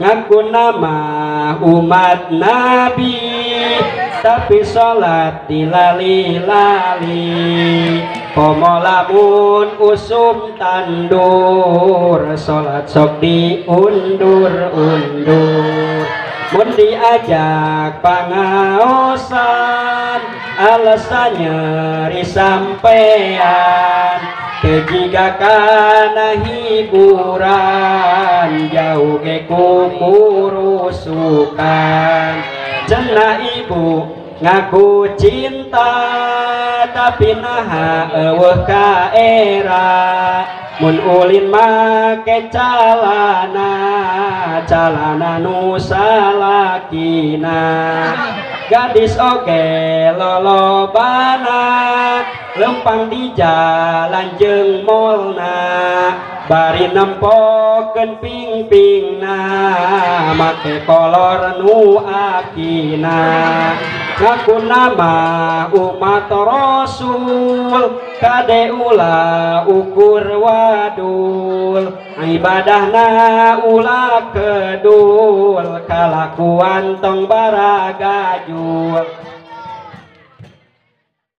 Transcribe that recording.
ngaku nama umat Nabi tapi sholat dilali-lali komo lamun usum tandur sholat sok diundur-undur mun diajak pangaosan alasannya risampean kejiga kana hiburan jauh ke kurusukan cenah ibu ngaku cinta tapi naha eueuh ka era mun ulin make calana nu salakina gadis oge lolobana lempang di jalan jeung molna bari nempokeun ping-pingna make kolor nu akina ngaku nama umat Rasul kade ulah ukur wadul ibadahna ulah kedul kalakuan tong baragajul